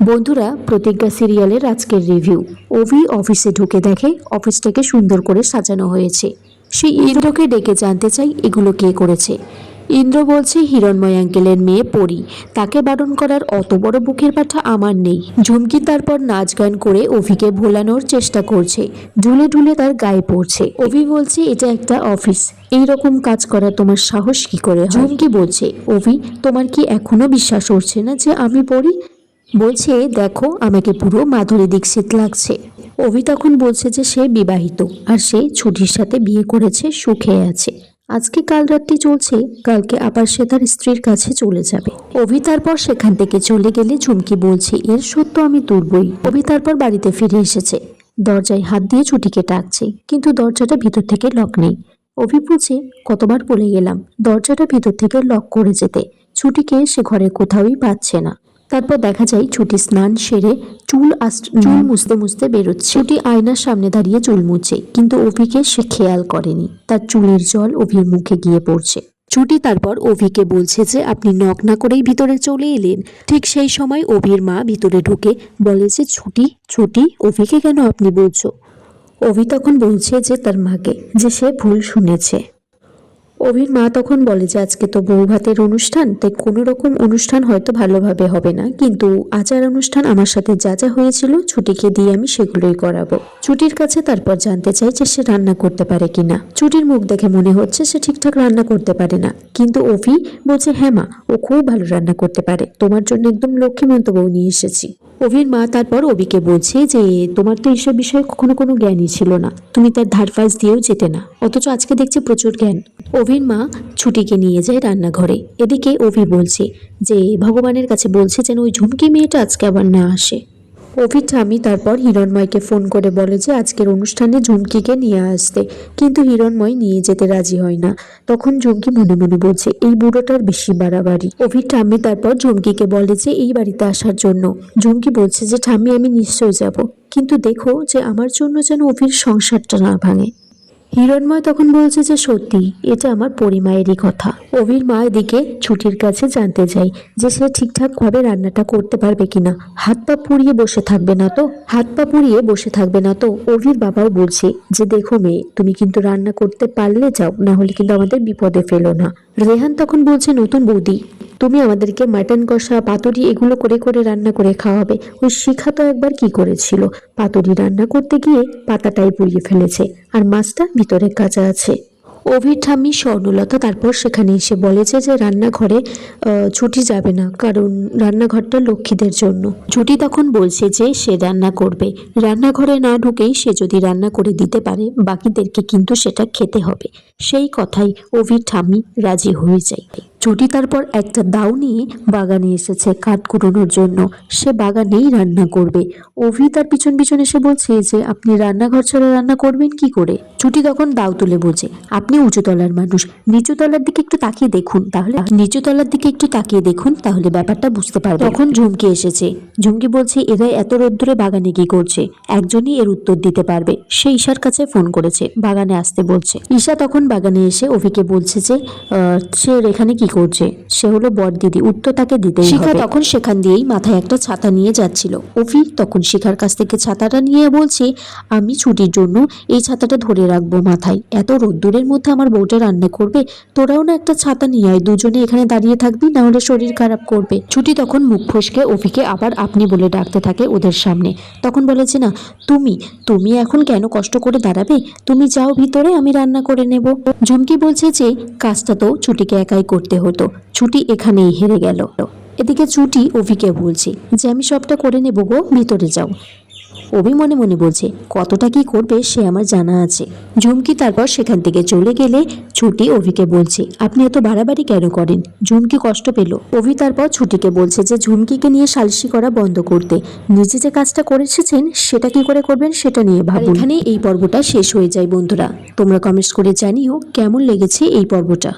বন্ধুরা, প্রতিজ্ঞা সিরিয়ালের আজকের রিভিউ। অভি অফিসে ঢুকে দেখে অফিসটাকে সুন্দর করে সাজানো হয়েছে। সে ইন্দ্রকে ডেকে জানতে চাই এগুলো কে করেছে। ইন্দ্র বলছে হিরণময় আঙ্কেলের মেয়ে পরি, তাকে বারণ করার অত বড় বুকের পাঠা আমার নেই। ঝুমকি তারপর নাচ গান করে অভিকে ভোলানোর চেষ্টা করছে, ঢুলে ঢুলে তার গায়ে পড়ছে। অভি বলছে এটা একটা অফিস, এই রকম কাজ করা তোমার সাহস কি করে হয়? ঝুমকি বলছে অভি, তোমার কি এখনো বিশ্বাস হচ্ছে না যে আমি পরি? বলছে দেখো আমাকে পুরো মাধুরী দীক্ষিত লাগছে। অভি তখন বলছে যে সে বিবাহিত আর সে ছুটির সাথে বিয়ে করেছে, সুখে আছে। আজকে কাল রাত্রি চলছে, কালকে আবার সে তার স্ত্রীর কাছে চলে যাবে। অভি তারপর সেখান থেকে চলে গেলে ঝুমকি বলছে এর সত্য আমি তুলবই। অভি তারপর বাড়িতে ফিরে এসেছে, দরজায় হাত দিয়ে ছুটিকে ডাকছে, কিন্তু দরজাটা ভিতর থেকে লক নেই। অভি বলছে কতবার বলে গেলাম দরজাটা ভিতর থেকে লক করে যেতে। ছুটিকে সে ঘরে কোথাওই পাচ্ছে না। তারপর দেখা যায় ছুটি স্নান সেরে চুল মুছতে মুছতে বেরোচ্ছে। ছুটি আয়নার সামনে দাঁড়িয়ে চুল মুছে, কিন্তু অভিকে সে খেয়াল করেনি তার চুলের জল অভির মুখে গিয়ে পড়ছে। ছুটি তারপর অভিকে বলছে যে আপনি নক না করেই ভিতরে চলে এলেন। ঠিক সেই সময় অভির মা ভিতরে ঢুকে বলে যে ছুটি ছুটি অভিকে কেন আপনি বলছো? অভি তখন বলছে যে তার মাকে যে সে ভুল শুনেছে। অভির মা তখন বলে যে আজকে তো বউ ভাতের অনুষ্ঠান, তাই কোনো রকম অনুষ্ঠান হয়তো ভালোভাবে হবে না, কিন্তু আচার অনুষ্ঠান আমার সাথে যা যা হয়েছিল ছুটিকে দিয়ে আমি সেগুলোই করাবো। ছুটির কাছে তারপর জানতে চাই যে সে রান্না করতে পারে কিনা। ছুটির মুখ দেখে মনে হচ্ছে সে ঠিকঠাক রান্না করতে পারে না, কিন্তু অভি বলছে হ্যাঁ মা, ও খুব ভালো রান্না করতে পারে, তোমার জন্য একদম লক্ষ্মীমন্ত বউ নিয়ে এসেছি। অভির মা তারপর অভিকে বলছে যে তোমার তো এইসব বিষয়ে কখনো কোনো জ্ঞানই ছিল না, তুমি তার ধারপাশ দিয়েও যেতে না, অথচ আজকে দেখছি প্রচুর জ্ঞান। অভির মা ছুটিকে নিয়ে যায় রান্নাঘরে। এদিকে অভি বলছে যে ভগবানের কাছে বলছে যেন ওই ঝুমকি মেয়েটা আজকে আবার না আসে। অভির ঠাম্মি তারপর হিরণময়কে ফোন করে বলে যে আজকের অনুষ্ঠানে ঝুমকিকে নিয়ে আসতে, কিন্তু হিরণময় নিয়ে যেতে রাজি হয় না। তখন ঝুমকি মনে মনে বলছে এই বুড়োটার বেশি বাড়াবাড়ি। অভির ঠাম্মি তারপর ঝুমকিকে বলে যে এই বাড়িতে আসার জন্য। ঝুমকি বলছে যে ঠাম্মি আমি নিশ্চয়ই যাব, কিন্তু দেখো যে আমার জন্য যেন অভির সংসারটা না ভাঙে। হিরণময় তখন বলছে যে সত্যি এটা আমার পরিমায়েরই কথা। অভির মা এদিকে ছুটির কাছে জানতে চাই যে সে ঠিকঠাক ভাবে রান্নাটা করতে পারবে কিনা, হাত পা পুড়িয়ে বসে থাকবে না তো। অভির বাবাও বলছে যে দেখো মেয়ে, তুমি কিন্তু রান্না করতে পারলে যাও, না হলে কিন্তু আমাদের বিপদে ফেলো না। রেহান তখন বলছে নতুন বৌদি, তুমি আমাদেরকে মাটন কষা পাতুরি এগুলো করে করে রান্না করে খাওয়াবে। ওই শিখা তো একবার কি করেছিল, পাতুরি রান্না করতে গিয়ে পাতাটাই পুড়িয়ে ফেলেছে, আর মাছটা ভিতরে কাঁচা আছে। অভির ঠাম্মি স্বর্ণলতা তারপর সেখানে এসে বলেছে যে রান্নাঘরে ছুটি যাবে না, কারণ রান্নাঘরটা লক্ষ্মীদের জন্য। ছুটি তখন বলছে যে সে রান্না করবে, রান্নাঘরে না ঢুকেই সে যদি রান্না করে দিতে পারে বাকিদেরকে কিন্তু সেটা খেতে হবে। সেই কথাই অভির ঠাম্মি রাজি হয়ে যায়। ছুটি তারপর একটা দাও নিয়ে বাগানে এসেছে কাঠ কুড়োনোর জন্য, সে বাগানেই রান্না করবে। অভি তার পিছন পিছন এসে বলছে যে আপনি রান্নাঘর ছাড়া রান্না করবেন কি করে? ছুটি তখন দাও তুলে বলছে আপনি উঁচুতলার মানুষ, নিচুতলার দিকে একটু তাকিয়ে দেখুন, তাহলে ব্যাপারটা বুঝতে পারবে। তখন ঝুমকি এসেছে। ঝুমকি বলছে এরা এত রোদ্দুরে বাগানে কি করছে? একজনই এর উত্তর দিতে পারবে, সে ঈশার কাছে ফোন করেছে, বাগানে আসতে বলছে। ঈশা তখন বাগানে এসে অভিকে বলছে যে সে এখানে কি করছে, সে হলো বড়দিদি, উত্তর তাকে দিতেই হবে। শিখা তখন সেখান দিয়েই মাথায় একটা ছাতা নিয়ে যাচ্ছিল। অভি তখন শিখার কাছ থেকে ছাতাটা নিয়ে বলছে আমি ছুটির জন্য এই ছাতাটা ধরে রাখবো মাথায়, এত রোদ্দুরের মধ্যে আমার বউটা রান্না করবে, তোরাও না একটা ছাতা নিয়ে আয়, দুজনে এখানে দাঁড়িয়ে থাকবি, না হলে শরীর খারাপ করবে। ছুটি তখন মুখ ফসকে অভিকে আবার আপনি বলে ডাকতে থাকে ওদের সামনে। তখন বলেছে না তুমি এখন কেন কষ্ট করে দাঁড়াবে, তুমি যাও ভিতরে, আমি রান্না করে নেব। ঝুমকি বলছে যে কাজটা তো ছুটিকে একাই করতে হতো, ছুটি এখানেই হেরে গেল। এদিকে ছুটি অভিকে বলছে যে আমি সবটা করে নেব গো, ভিতরে যাও। অভি মনে মনে বলছে কতটা কি করবে সে আমার জানা আছে। ঝুমকি তারপর সেখান থেকে চলে গেলে ছুটি অভিকে বলছে আপনি এত বাড়াবাড়ি কেন করেন? ঝুমকি কষ্ট পেল। অভি তারপর ছুটিকে বলছে যে ঝুমকিকে নিয়ে সালিশি করা বন্ধ করতে, নিজে যে কাজটা করে এসেছেন সেটা কি করে করবেন সেটা নিয়ে ভাবুন। এখানে এই পর্বটা শেষ হয়ে যায় বন্ধুরা, তোমরা কমেন্টস করে জানিও কেমন লেগেছে এই পর্বটা।